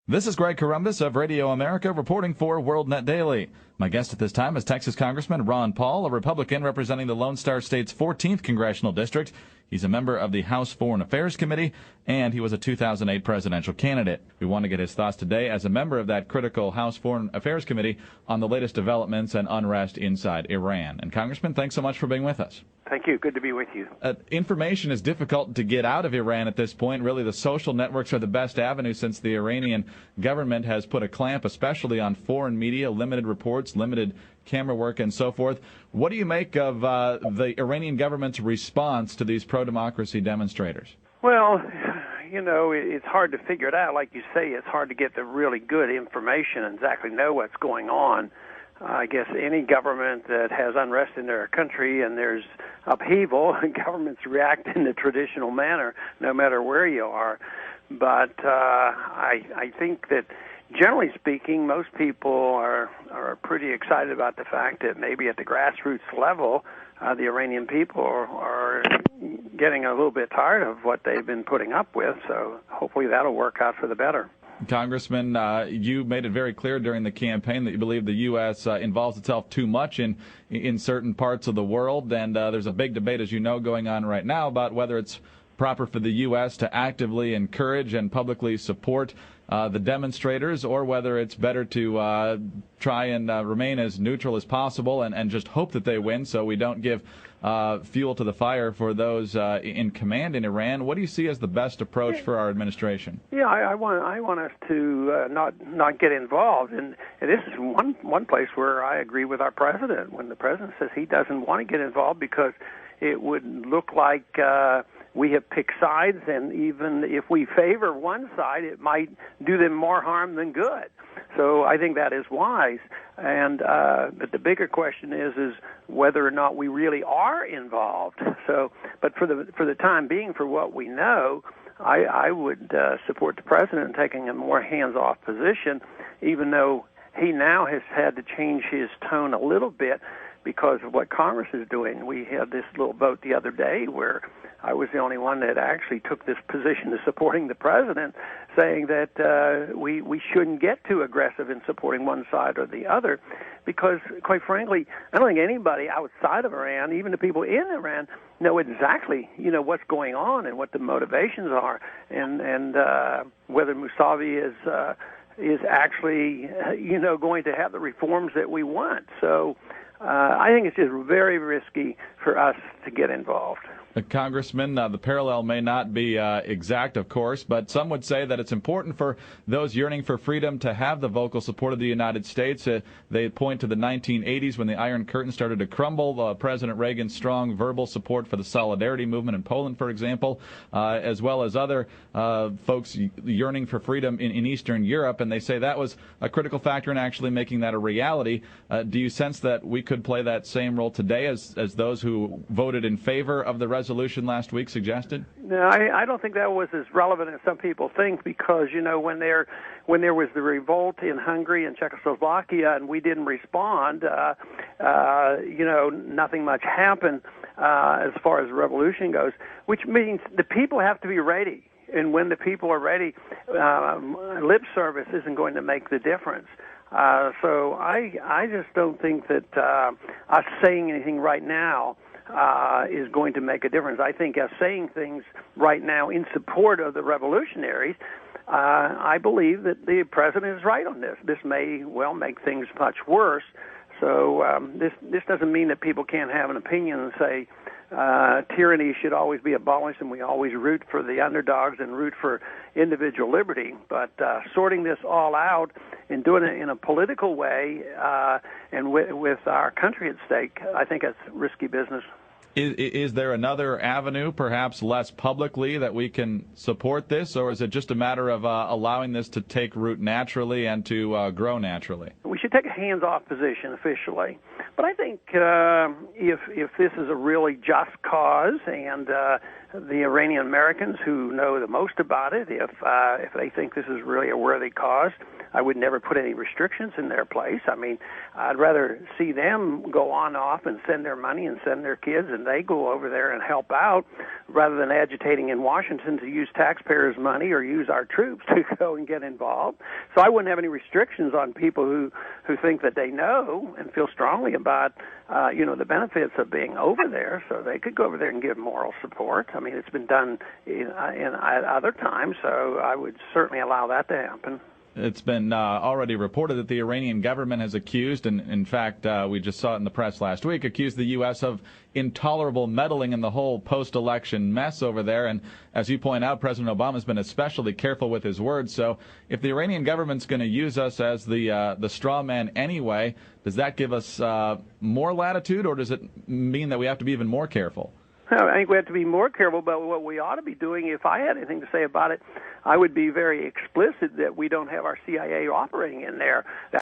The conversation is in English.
This is Greg Corombos of Radio America reporting for WorldNet Daily. My guest at this time is Texas Congressman Ron Paul, a Republican representing the Lone Star State's 14th Congressional District. He's a member of the House Foreign Affairs Committee, and he was a 2008 presidential candidate. We want to get his thoughts today as a member of that critical House Foreign Affairs Committee on the latest developments and unrest inside Iran. And Congressman, thanks so much for being with us. Thank you. Good to be with you. Information is difficult to get out of Iran at this point. Really, the social networks are the best avenue since the Iranian government has put a clamp especially on foreign media, limited reports, limited camera work, and so forth. What do you make of the Iranian government's response to these pro-democracy demonstrators? Well, you know, it's hard to figure it out. Like you say, it's hard to get the really good information and exactly know what's going on. I guess any government that has unrest in their country and there's upheaval, governments react in the traditional manner, no matter where you are. But I think that, generally speaking, most people are pretty excited about the fact that maybe at the grassroots level, the Iranian people are getting a little bit tired of what they've been putting up with. So hopefully that'll work out for the better. Congressman, you made it very clear during the campaign that you believe the U.S. Involves itself too much in certain parts of the world, and there's a big debate, as you know, going on right now about whether it's proper for the U.S. to actively encourage and publicly support the demonstrators, or whether it's better to try and remain as neutral as possible and just hope that they win so we don't give fuel to the fire for those in command in Iran. What do you see as the best approach for our administration? Yeah, I want us to not get involved, and this is one place where I agree with our president when the president says he doesn't want to get involved because it would look like we have picked sides, and even if we favor one side, it might do them more harm than good. So I think that is wise. And but the bigger question is whether or not we really are involved. So, but for the time being, for what we know, I would support the president in taking a more hands-off position, even though he now has had to change his tone a little bit because of what Congress is doing. We had this little vote the other day where I was the only one that actually took this position of supporting the president, saying that we shouldn't get too aggressive in supporting one side or the other, because, quite frankly, I don't think anybody outside of Iran, even the people in Iran, know exactly, what's going on and what the motivations are, and whether Mousavi is actually, going to have the reforms that we want. So I think it's just very risky for us to get involved. Congressman, the parallel may not be exact, of course, but some would say that it's important for those yearning for freedom to have the vocal support of the United States. They point to the 1980s when the Iron Curtain started to crumble, President Reagan's strong verbal support for the Solidarity movement in Poland, for example, as well as other folks yearning for freedom in Eastern Europe, and they say that was a critical factor in actually making that a reality. Do you sense that we could play that same role today as those who voted in favor of the resolution last week suggested? No, I don't think that was as relevant as some people think, because when there was the revolt in Hungary and Czechoslovakia and we didn't respond, nothing much happened as far as the revolution goes, which means the people have to be ready. And when the people are ready, lip service isn't going to make the difference. So I just don't think that us saying anything right now is going to make a difference. I think us saying things right now in support of the revolutionaries, I believe that the president is right on this. This may well make things much worse. So this doesn't mean that people can't have an opinion and say tyranny should always be abolished and we always root for the underdogs and root for individual liberty. But sorting this all out and doing it in a political way and with our country at stake, I think that's risky business. Is there another avenue, perhaps less publicly, that we can support this, or is it just a matter of allowing this to take root naturally and to grow naturally? We should take a hands-off position officially. But I think if this is a really just cause and the Iranian Americans who know the most about it, if they think this is really a worthy cause, I would never put any restrictions in their place. I mean, I'd rather see them go on off and send their money and send their kids, and they go over there and help out, rather than agitating in Washington to use taxpayers' money or use our troops to go and get involved. So I wouldn't have any restrictions on people who think that they know and feel strongly about the benefits of being over there, so they could go over there and give moral support. I mean, it's been done in other times, so I would certainly allow that to happen. It's been already reported that the Iranian government has accused, and in fact, we just saw it in the press last week, accused the U.S. of intolerable meddling in the whole post-election mess over there. And as you point out, President Obama's been especially careful with his words. So if the Iranian government's going to use us as the straw man anyway, does that give us more latitude, or does it mean that we have to be even more careful? I think we have to be more careful about what we ought to be doing. If I had anything to say about it, I would be very explicit that we don't have our CIA operating in there.